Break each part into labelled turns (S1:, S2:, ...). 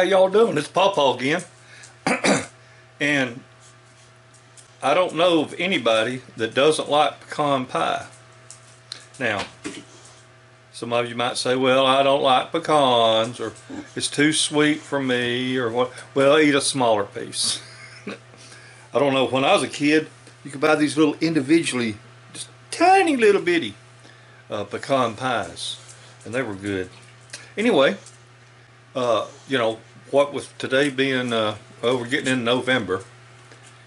S1: how y'all doing? It's PawPaw again. And I don't know of anybody that doesn't like pecan pie. Now, some of you might say, well, I don't like pecans, or it's too sweet for me, or what. Well, eat a smaller piece. I don't know, when I was a kid, you could buy these little individually, just tiny little bitty pecan pies, and they were good. Anyway, you know, what with today being, well, we're getting in November.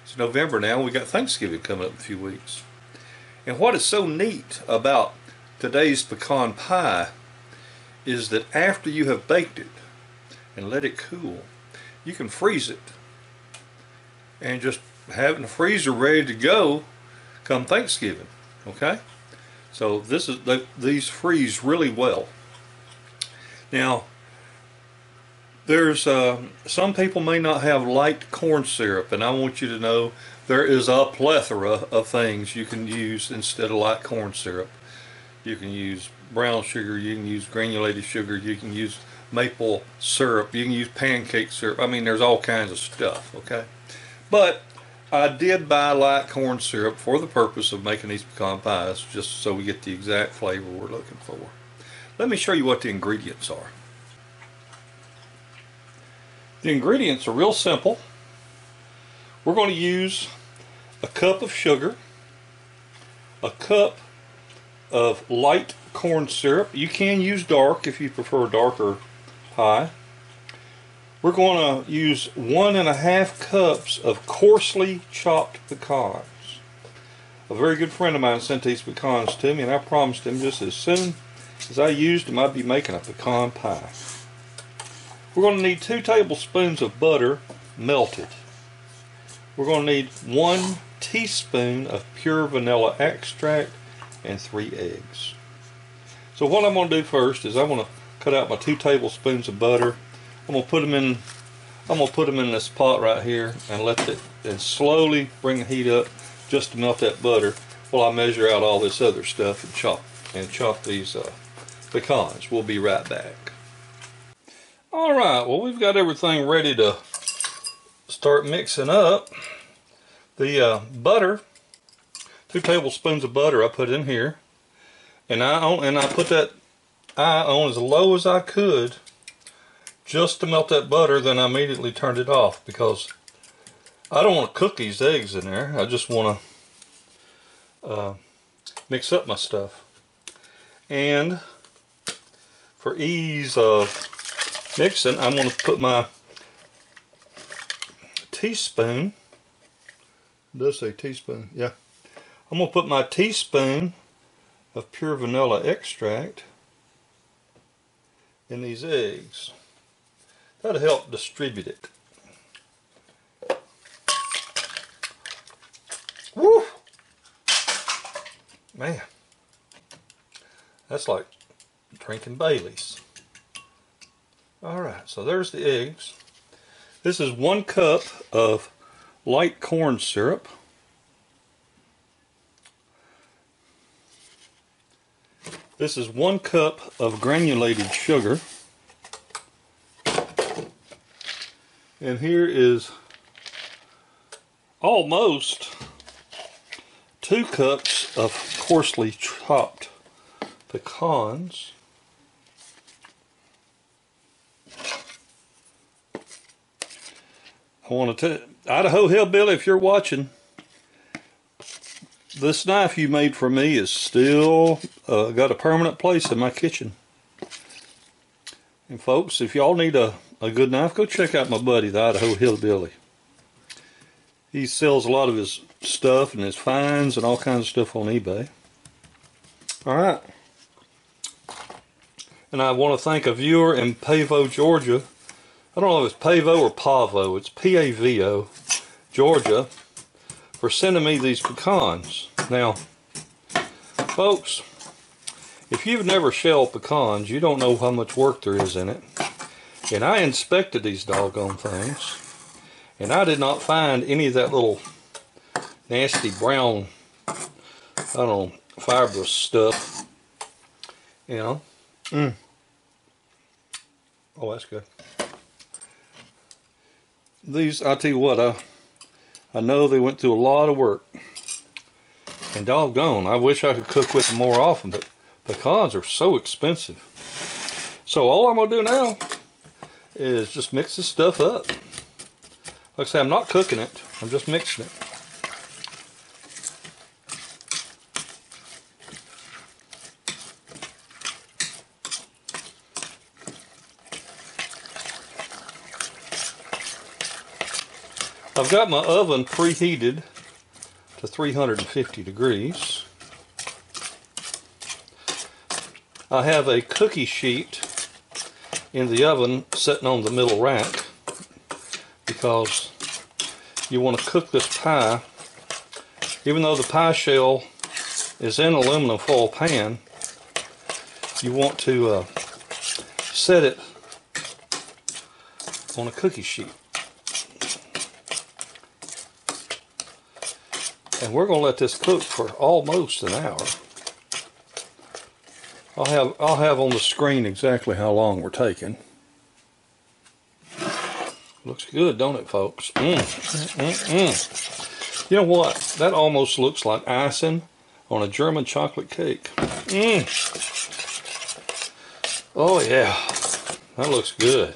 S1: It's November now, we got Thanksgiving coming up in a few weeks. And what is so neat about today's pecan pie is that after you have baked it and let it cool, you can freeze it and just have it in the freezer ready to go come Thanksgiving. Okay, so this is these freeze really well. Now, there's some people may not have light corn syrup, and I want you to know there is a plethora of things you can use instead of light corn syrup. You can use brown sugar, you can use granulated sugar, you can use maple syrup, you can use pancake syrup. I mean, there's all kinds of stuff, okay? But I did buy light corn syrup for the purpose of making these pecan pies, just so we get the exact flavor we're looking for. Let me show you what the ingredients are. The ingredients are real simple. We're going to use a cup of sugar, a cup of light corn syrup. You can use dark if you prefer darker pie. We're going to use 1.5 cups of coarsely chopped pecans. A very good friend of mine sent these pecans to me, and I promised him just as soon as I used them I'd be making a pecan pie. We're going to need 2 tablespoons of butter melted. We're going to need 1 teaspoon of pure vanilla extract and 3 eggs. So what I'm going to do first is I'm going to cut out my 2 tablespoons of butter. I'm going to put them in this pot right here and let it and slowly bring the heat up just to melt that butter while I measure out all this other stuff and chop these pecans. We'll be right back. Alright, well, we've got everything ready to start mixing up. The butter, 2 tablespoons of butter I put in here, and I put that on as low as I could just to melt that butter. Then I immediately turned it off because I don't want to cook these eggs in there. I just want to mix up my stuff. And for ease of mixing, I'm going to put my teaspoon. It does say teaspoon, yeah. I'm going to put my teaspoon of pure vanilla extract in these eggs. That'll help distribute it. Woo! Man, that's like drinking Baileys. Alright, so there's the eggs. This is 1 cup of light corn syrup. This is 1 cup of granulated sugar. And here is almost 2 cups of coarsely chopped pecans. I want to tell Idaho Hillbilly, if you're watching, this knife you made for me is still got a permanent place in my kitchen. And folks, if y'all need a good knife, go check out my buddy, the Idaho Hillbilly. He sells a lot of his stuff and his finds and all kinds of stuff on eBay. Alright. And I want to thank a viewer in Pavo, Georgia. I don't know if it's Pavo or Pavo. It's P-A-V-O, Georgia, for sending me these pecans. Now, folks, if you've never shelled pecans, you don't know how much work there is in it. And I inspected these doggone things, and I did not find any of that little nasty brown, I don't know, fibrous stuff. You know? Oh, that's good. These, I tell you what, I know they went through a lot of work. And doggone, I wish I could cook with them more often, but pecans are so expensive. So all I'm going to do now is just mix this stuff up. Like I say, I'm not cooking it, I'm just mixing it. I've got my oven preheated to 350 degrees. I have a cookie sheet in the oven sitting on the middle rack because you want to cook this pie. Even though the pie shell is in an aluminum foil pan, you want to set it on a cookie sheet. And we're going to let this cook for almost an hour. I'll have on the screen exactly how long we're taking. Looks good, don't it, folks? You know what? That almost looks like icing on a German chocolate cake. Oh yeah, that looks good.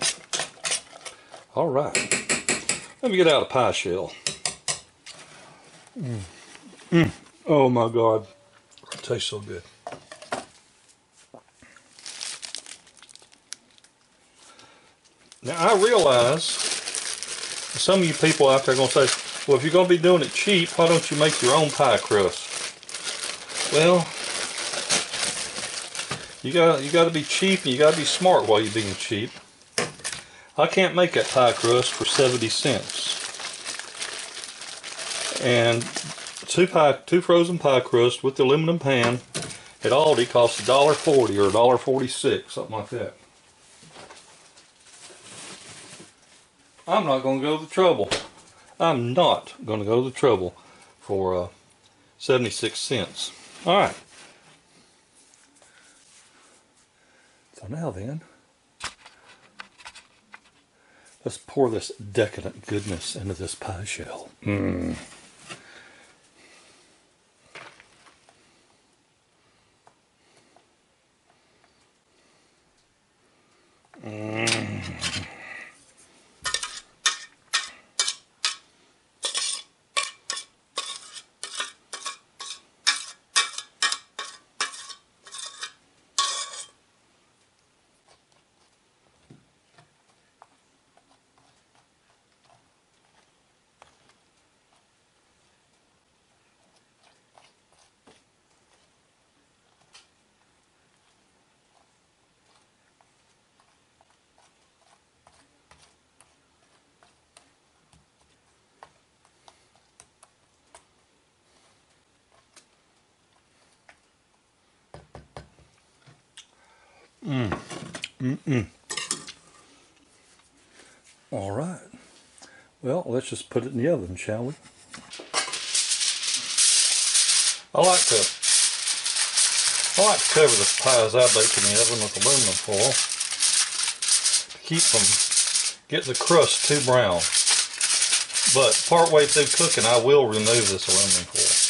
S1: All right, let me get out a pie shell. Oh my God, it tastes so good. Now I realize some of you people out there are going to say, well, if you're going to be doing it cheap, why don't you make your own pie crust? Well, you got to be cheap and you got to be smart while you're being cheap. I can't make that pie crust for 70 cents. And two frozen pie crusts with the aluminum pan at Aldi costs $1.40 or $1.46, something like that. I'm not going to go to the trouble. I'm not going to go to the trouble for 76 cents. All right. So now then, let's pour this decadent goodness into this pie shell. All right. Well, let's just put it in the oven, shall we? I like to cover the pies I bake in the oven with aluminum foil to keep from getting the crust too brown. But partway through cooking, I will remove this aluminum foil.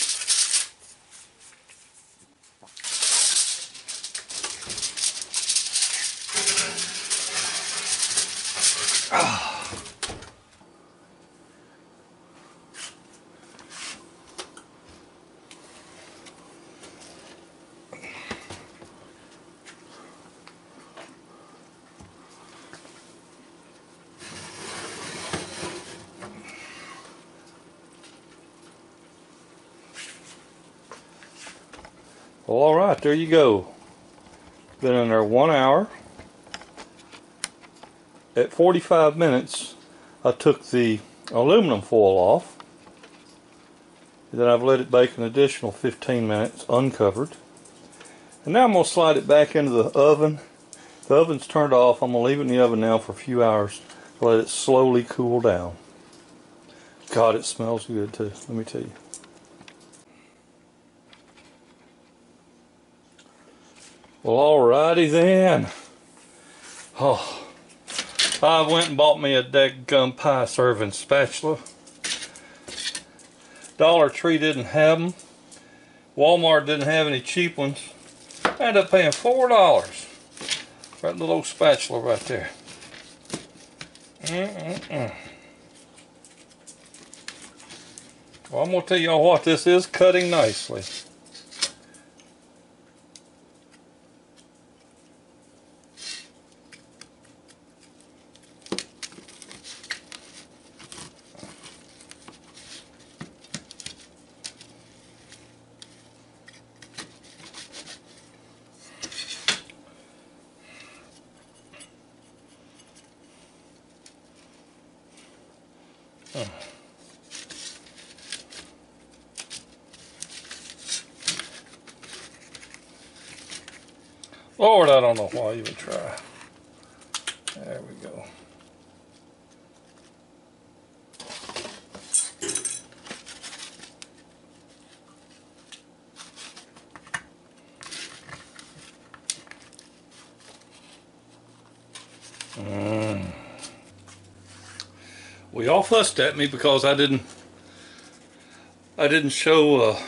S1: Well, all right, there you go. Been in there 1 hour. At 45 minutes, I took the aluminum foil off. Then I've let it bake an additional 15 minutes uncovered. And now I'm going to slide it back into the oven. The oven's turned off. I'm going to leave it in the oven now for a few hours to let it slowly cool down. God, it smells good too, let me tell you. Well, alrighty then. Oh, I went and bought me a dadgum pie serving spatula. Dollar Tree didn't have them. Walmart didn't have any cheap ones. I ended up paying $4 for that little old spatula right there. Well, I'm going to tell y'all what, this is cutting nicely. Lord, I don't know why I even try. There we go. Well, y'all fussed at me because I didn't show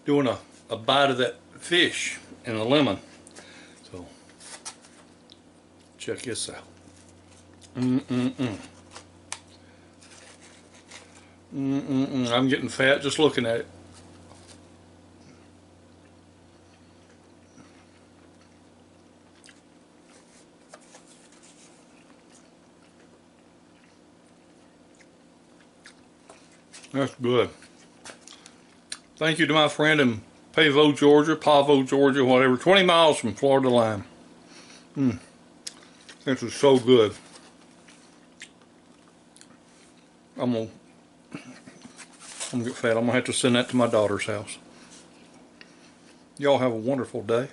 S1: doing a bite of that fish and the lemon. So check this out. I'm getting fat just looking at it. That's good. Thank you to my friend in Pavo, Georgia, Pavo, Georgia, whatever, 20 miles from Florida line. This is so good. I'm gonna get fat. I'm gonna have to send that to my daughter's house. Y'all have a wonderful day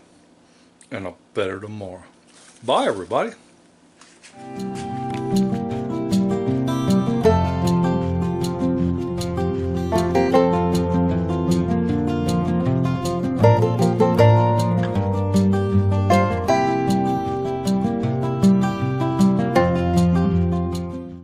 S1: and a better tomorrow. Bye, everybody.